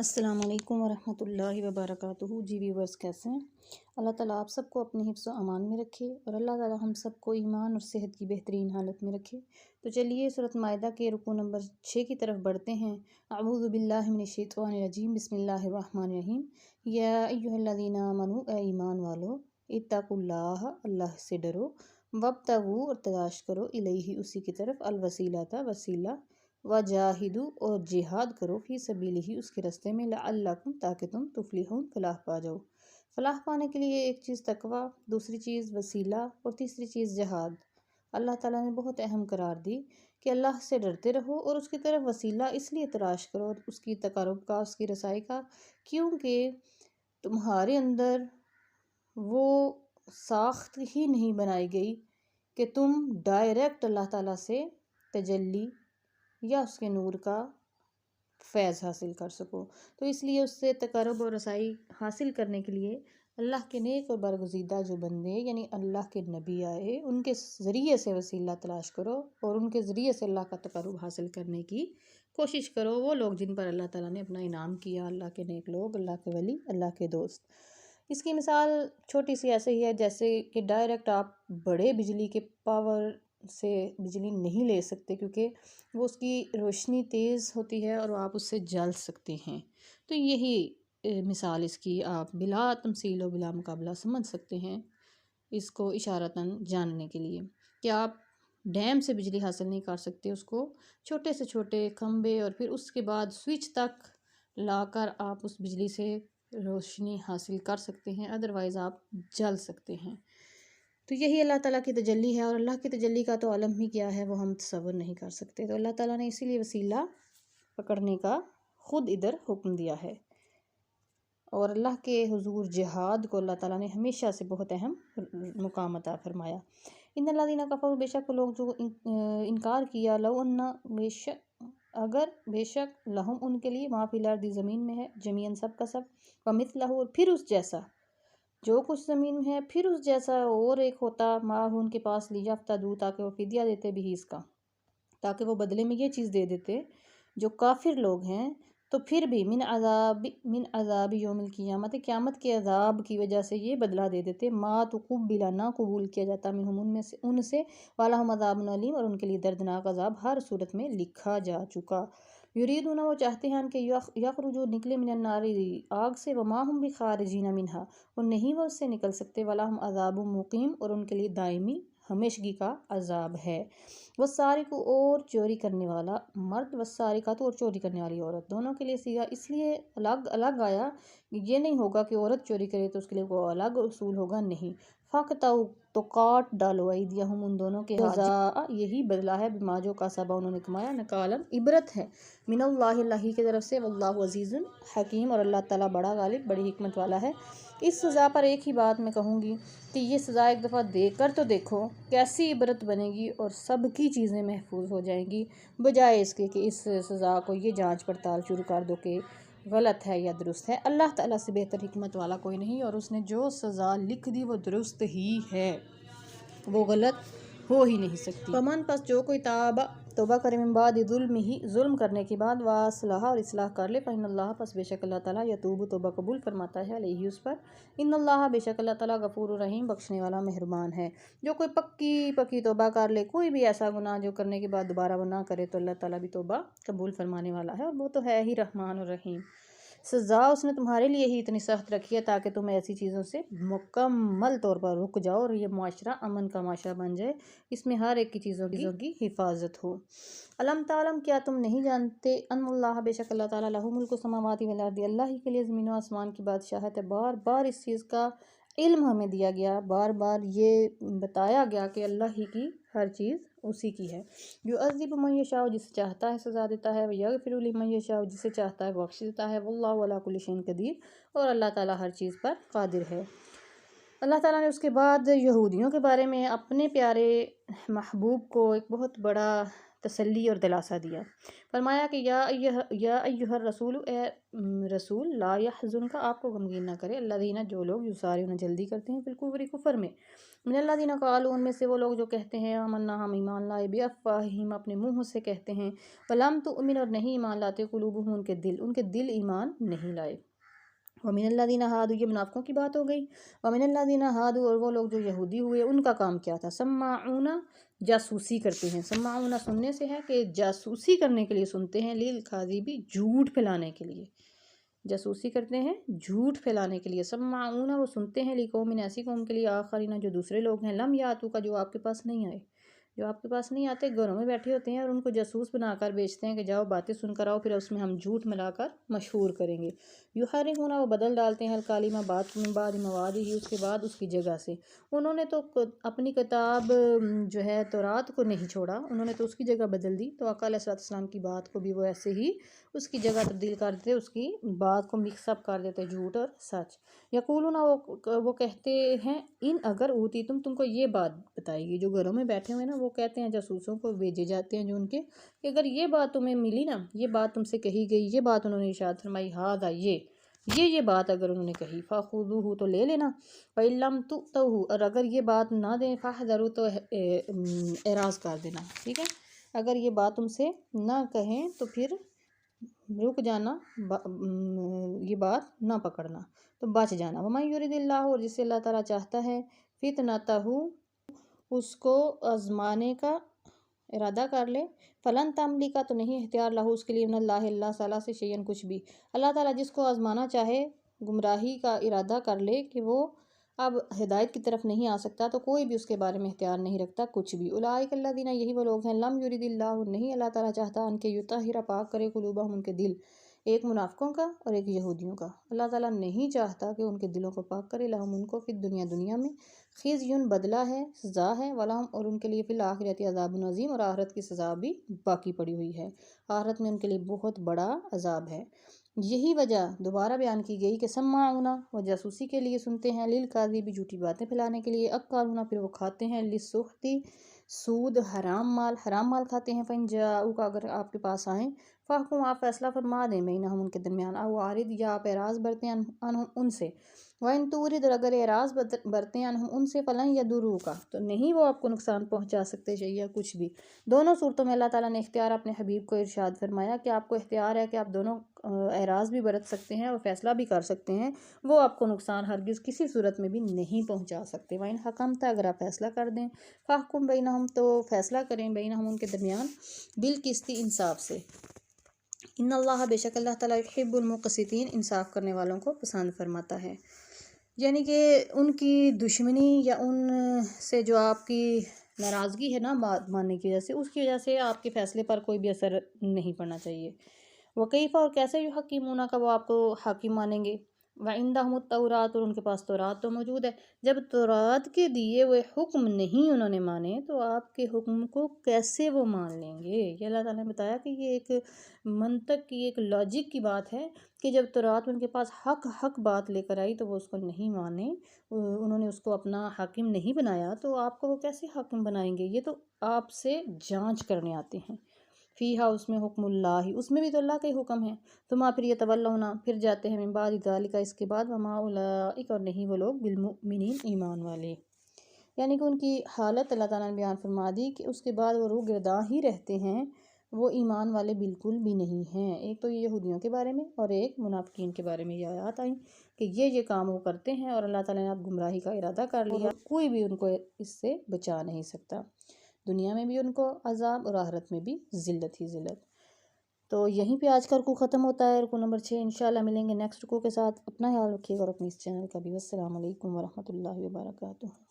السلام علیکم ورحمۃ اللہ وبرکاتہ۔ جی ویورز، کیسے ہیں؟ اللہ تعالیٰ آپ سب کو اپنے حفظ و امان میں رکھے اور اللہ تعالیٰ ہم سب کو ایمان اور صحت کی بہترین حالت میں رکھے۔ تو چلیے سورۃ مائدہ کے رکوع نمبر 6 کی طرف بڑھتے ہیں۔ اعوذ باللہ من الشیطان الرجیم، بسم اللہ الرحمن الرحیم۔ یا ایھا الذین آمنوا، اے ایمان والو، اتقوا اللہ، اللہ سے ڈرو، وابتغوا اور تلاش کرو، الیہ اسی کی طرف، الوسیلۃ وسیلہ، وجاہدوا اور جہاد کرو، فی سبیلہ اس کے راستے میں، لعلکم تاکہ تم تفلحون فلاح پا جاؤ۔ فلاح پانے کے لیے ایک چیز تقوی، دوسری چیز وسیلہ اور تیسری چیز جہاد اللہ تعالیٰ نے بہت اہم قرار دی کہ اللہ سے ڈرتے رہو اور اس کی طرف وسیلہ اس لیے تلاش کرو اس کی تقرب کا، اس کی رسائی کا، کیونکہ تمہارے اندر وہ ساخت ہی نہیں بنائی گئی کہ تم ڈائریکٹ اللہ تعالیٰ سے تجلی یا اس کے نور کا فیض حاصل کر سکو۔ تو اس لیے اس سے تقرب اور رسائی حاصل کرنے کے لیے اللہ کے نیک اور برگزیدہ جو بندے یعنی اللہ کے نبی آئے، ان کے ذریعے سے وسیلہ تلاش کرو اور ان کے ذریعے سے اللہ کا تقرب حاصل کرنے کی کوشش کرو۔ وہ لوگ جن پر اللہ تعالیٰ نے اپنا انعام کیا، اللہ کے نیک لوگ، اللہ کے ولی، اللہ کے دوست۔ اس کی مثال چھوٹی سی ایسے ہی ہے جیسے کہ ڈائریکٹ آپ بڑے بجلی کے پاور سے بجلی نہیں لے سکتے، کیونکہ وہ اس کی روشنی تیز ہوتی ہے اور آپ اس سے جل سکتے ہیں۔ تو یہی مثال اس کی آپ بلا تمثیل و بلا مقابلہ سمجھ سکتے ہیں، اس کو اشارتاً جاننے کے لیے کہ آپ ڈیم سے بجلی حاصل نہیں کر سکتے، اس کو چھوٹے سے چھوٹے کھمبے اور پھر اس کے بعد سوئچ تک لا کر آپ اس بجلی سے روشنی حاصل کر سکتے ہیں، ادروائز آپ جل سکتے ہیں۔ تو یہی اللہ تعالیٰ کی تجلی ہے، اور اللہ کی تجلی کا تو عالم ہی کیا ہے وہ ہم تصور نہیں کر سکتے۔ تو اللہ تعالیٰ نے اسی لیے وسیلہ پکڑنے کا خود ادھر حکم دیا ہے، اور اللہ کے حضور جہاد کو اللہ تعالیٰ نے ہمیشہ سے بہت اہم مقام عطا فرمایا۔ ان الذین کفروا، بے شک وہ لوگ جو انکار کیا، لو ان بے شک لہم ان کے لیے، ما فی الارض زمین میں ہے، جمیعاً سب کا سب، ومثلہ اور پھر اس جیسا، جو کچھ زمین میں ہے پھر اس جیسا اور ایک ہوتا، معہ ان کے پاس، لیفتدوا تاکہ وہ فدیہ دیتے بھی اس کا، تاکہ وہ بدلے میں یہ چیز دے دیتے جو کافر لوگ ہیں، تو پھر بھی من عذاب یوم القیامت، قیامت کے عذاب کی وجہ سے یہ بدلہ دے دیتے، ما تقبل نہ قبول کیا جاتا، منہم ان سے، وَلَهُمْ عَذَابٌ عَلِيمٌ اور ان کے لیے دردناک عذاب ہر صورت میں لکھا جا چکا۔ یریدون وہ چاہتے ہیں کہ یخرجوا نکلے، من النار آگ سے، وما ہم بخارجین منہا اور نہیں وہ اس سے نکل سکتے، وَلَهُمْ عَذَابٌ مقیم اور ان کے لیے دائمی ہمیشگی کا عذاب ہے۔ والسارق اور چوری کرنے والا مرد، والسارقۃ اور چوری کرنے والی عورت، دونوں کے لیے صیغہ اس لیے الگ الگ آیا کہ یہ نہیں ہوگا کہ عورت چوری کرے تو اس کے لیے کوئی الگ اصول ہوگا، نہیں، فَقْطَعُوا تو کاٹ ڈالو، ایدیہم ان دونوں کے ہاتھ، جزاء یہی بدلہ ہے، بما جو کسبا انہوں نے کمایا، نکالاً عبرت ہے، من اللہ اللہ کی طرف سے، واللہ عزیز حکیم اور اللہ تعالیٰ بڑا غالب، بڑی حکمت والا ہے۔ اس سزا پر ایک ہی بات میں کہوں گی کہ یہ سزا ایک دفعہ دے کر تو دیکھو کیسی عبرت بنے گی اور سب کی چیزیں محفوظ ہو جائیں گی، بجائے اس کے کہ اس سزا کو یہ جانچ پڑتال شروع کر دو کہ غلط ہے یا درست ہے۔ اللہ تعالیٰ سے بہتر حکمت والا کوئی نہیں، اور اس نے جو سزا لکھ دی وہ درست ہی ہے، وہ غلط ہو ہی نہیں سکتی۔ فمن پس جو کوئی توبہ کرے، من بعد ظلم کرنے کے بعد، واصلح اور اصلاح کر لے، فإن اللہ پس بے شک اللہ تعالیٰ یتوب توبہ قبول فرماتا ہے، علیہ اس پر، ان اللہ بے شک اللہ تعالیٰ غفور الرحیم بخشنے والا مہربان ہے۔ جو کوئی پکی توبہ کر لے، کوئی بھی ایسا گناہ جو کرنے کے بعد دوبارہ وہ نہ کرے، تو اللہ تعالیٰ بھی توبہ قبول فرمانے والا ہے، اور وہ تو ہے ہی رحمان الرحیم۔ سزا اس نے تمہارے لیے ہی اتنی سخت رکھی ہے تاکہ تم ایسی چیزوں سے مکمل طور پر رک جاؤ اور یہ معاشرہ امن کا معاشرہ بن جائے، اس میں ہر ایک کی چیزوں کی حفاظت ہو۔ الم تعلم، کیا تم نہیں جانتے، ان اللہ بے شک اللہ تعالیٰ، لہ ملک السماوات والارض اللہ ہی کے لیے زمین و آسمان کی بادشاہت ہے۔ بار بار اس چیز کا علم ہمیں دیا گیا، بار بار یہ بتایا گیا کہ اللہ ہی کی ہر چیز اسی کی ہے۔ یعذب من یشاء، جسے چاہتا ہے سزا دیتا ہے، ویغفر لمن یشاء، جسے چاہتا ہے بخش دیتا ہے، واللہ علی کل شیء قدیر اور اللہ تعالیٰ ہر چیز پر قادر ہے۔ اللہ تعالیٰ نے اس کے بعد یہودیوں کے بارے میں اپنے پیارے محبوب کو ایک بہت بڑا تسلی اور دلاسا دیا۔ فرمایا کہ یا ایھا الرسول، اے رسول، لا یحزنک، آپ کو غمگین نہ کرے، الذین، جو لوگ یسارعون، جلدی کرتے ہیں، بالکفر، کفر میں، من الذین قالوا، ان میں سے وہ لوگ جو کہتے ہیں آمنا، ہم ایمان لائے، بافواہہم، اپنے منہ سے کہتے ہیں، ولم تؤمن، اور نہیں ایمان لاتے، قلوبہم، ان کے دل ایمان نہیں لائے۔ ومن الذین ہادوا، یہ منافقوں کی بات ہو گئی، ومن الذین ہادوا، اور وہ لوگ جو یہودی ہوئے، ان کا کام کیا تھا، سماعون، جاسوسی کرتے ہیں، سماعون سننے سے ہے کہ جاسوسی کرنے کے لیے سنتے ہیں، للکاذب، جھوٹ پھیلانے کے لیے، جاسوسی کرتے ہیں جھوٹ پھیلانے کے لیے، سماعون، وہ سنتے ہیں، لقوم، ایسی قوم کے لیے، آخرین، جو دوسرے لوگ ہیں، لم یاتوک، جو آپ کے پاس نہیں آئے، جو آپ کے پاس نہیں آتے، گھروں میں بیٹھے ہوتے ہیں اور ان کو جاسوس بنا کر بیچتے ہیں کہ جاؤ باتیں سن کر آؤ، پھر اس میں ہم جھوٹ ملا کر مشہور کریں گے، یحرفون، وہ بدل ڈالتے ہیں، الکلمہ، بات من بعد مواضعہ، اس کے بعد اس کی جگہ سے، انہوں نے تو اپنی کتاب جو ہے تورات کو نہیں چھوڑا، انہوں نے تو اس کی جگہ بدل دی، تو آقا علیہ السلام کی بات کو بھی وہ ایسے ہی اس کی جگہ تبدیل کر دیتے، اس کی بات کو مکس اپ کر دیتے، جھوٹ اور سچ۔ یقولون، وہ کہتے ہیں، ان اگر اوتی تم کو یہ بات بتائی گئی، جو گھروں میں بیٹھے ہوئے نا، وہ کہتے ہیں، جاسوسوں کو بھیجے جاتے ہیں جو ان کے، کہ اگر یہ بات تمہیں ملی نا، یہ بات تم سے کہی گئی، یہ بات انہوں نے ارشاد فرمائی، ہاذا، یہ بات اگر انہوں نے کہی، فخذوہ، تو لے لینا، فإن لم تؤتوہ، اور اگر یہ بات نہ دیں، فاحذروا، تو اعراض کر دینا، ٹھیک ہے، اگر یہ بات تم سے نہ کہیں تو پھر رک جانا، یہ بات نہ پکڑنا، تو بچ جانا، وَمَن یُرِدِ اللّٰهُ، اور جسے اللہ تعالیٰ چاہتا ہے، فِتْنَتَہُ، اس کو آزمانے کا ارادہ کر لے، فلن تملک، تو نہیں اختیار لہو، اس کے لیے، من اللہ، اللہ تعالیٰ سے، شیئن، کچھ بھی، اللہ تعالیٰ جس کو آزمانا چاہے، گمراہی کا ارادہ کر لے کہ وہ اب ہدایت کی طرف نہیں آ سکتا، تو کوئی بھی اس کے بارے میں اختیار نہیں رکھتا کچھ بھی، اولئک الذین، یہی وہ لوگ ہیں، لم یرد اللہ، نہیں اللہ تعالیٰ چاہتا ان کے، یطہر، پاک کرے، قلوبہم، ان کے دل، ایک منافقوں کا اور ایک یہودیوں کا، اللہ تعالیٰ نہیں چاہتا کہ ان کے دلوں کو پاک کرے، لہم، ان کو، فی دنیا میں، خزی، بدلہ ہے، سزا ہے، ولہم، اور ان کے لیے، فی الآخرۃ، عذاب عظیم، اور آخرت کی سزا بھی باقی پڑی ہوئی ہے، آخرت میں ان کے لیے بہت بڑا عذاب ہے۔ یہی وجہ دوبارہ بیان کی گئی کہ سماعون، وہ جاسوسی کے لیے سنتے ہیں، للکاذب، جھوٹی باتیں پھیلانے کے لیے، اکالون، پھر وہ کھاتے ہیں، للسحت، سود، حرام مال کھاتے ہیں، فإن جاؤک، اگر آپ کے پاس آئیں، فاحکم، آپ فیصلہ فرما دیں، بینہم، ان کے درمیان، او اعرض، یا آپ اعراض برتیں، عنہم، ان سے، وإن تورد، اور اگر اعراض برتیں، عنہم، ان سے، فلن یضروک، تو نہیں وہ آپ کو نقصان پہنچا سکتے، شیئا، کچھ بھی۔ دونوں صورتوں میں اللہ تعالیٰ نے اختیار اپنے حبیب کو ارشاد فرمایا کہ آپ کو اختیار ہے کہ آپ دونوں اعراض بھی برت سکتے ہیں اور فیصلہ بھی کر سکتے ہیں، وہ آپ کو نقصان ہرگز کسی صورت میں بھی نہیں پہنچا سکتے۔ وَإِنْ حَكَمْتَ، اگر آپ فیصلہ کر دیں، فَاحْكُمْ بَيْنَهُمْ، تو فیصلہ کریں، بینہم، ان کے درمیان، بالقسط، انصاف سے، ان اللہ، بے شک اللہ تعالیٰ، یحب المقسطین، انصاف کرنے والوں کو پسند فرماتا ہے، یعنی کہ ان کی دشمنی یا ان سے جو آپ کی ناراضگی ہے نا بات ماننے کی وجہ سے، اس کی وجہ سے آپ کے فیصلے پر کوئی بھی اثر نہیں پڑنا چاہیے۔ وکیف، اور کیسے یحکمون کا، وہ آپ کو حاکم مانیں گے، وعندہم التوراۃ، اور ان کے پاس تورات تو موجود ہے، جب تورات کے دیے ہوئے حکم نہیں انہوں نے مانے تو آپ کے حکم کو کیسے وہ مان لیں گے؟ یہ اللہ تعالیٰ نے بتایا کہ یہ ایک منطق کی، ایک لاجک کی بات ہے کہ جب تورات ان کے پاس حق بات لے کر آئی تو وہ اس کو نہیں مانے، انہوں نے اس کو اپنا حاکم نہیں بنایا، تو آپ کو وہ کیسے حاکم بنائیں گے؟ یہ تو آپ سے جانچ کرنے آتے ہیں، فیہا، اس میں، حکم اللہ، اس میں بھی تو اللہ کا ہی حکم ہے، ثم، پھر یتولون، پھر جاتے ہیں، من بعد ذالک، اس کے بعد، وما اولئک، اور نہیں وہ لوگ، بالمؤمنین، ایمان والے، یعنی کہ ان کی حالت اللہ تعالیٰ نے بیان فرما دی کہ اس کے بعد وہ روگرداں ہی رہتے ہیں، وہ ایمان والے بالکل بھی نہیں ہیں۔ ایک تو یہ یہودیوں کے بارے میں اور ایک منافقین کے بارے میں یہ آیات آئیں کہ یہ کام وہ کرتے ہیں اور اللہ تعالیٰ نے اب گمراہی کا ارادہ کر لیا، کوئی بھی ان کو اس سے بچا نہیں سکتا، دنیا میں بھی ان کو عذاب اور آخرت میں بھی ذلت ہی ذلت۔ تو یہیں پہ آج کا رکوع ختم ہوتا ہے، رکوع نمبر 6، انشاءاللہ ملیں گے نیکسٹ رکوع کے ساتھ، اپنا خیال رکھیے گا اور اپنے اس چینل کا بھی۔ السلام علیکم ورحمۃ اللہ وبرکاتہ۔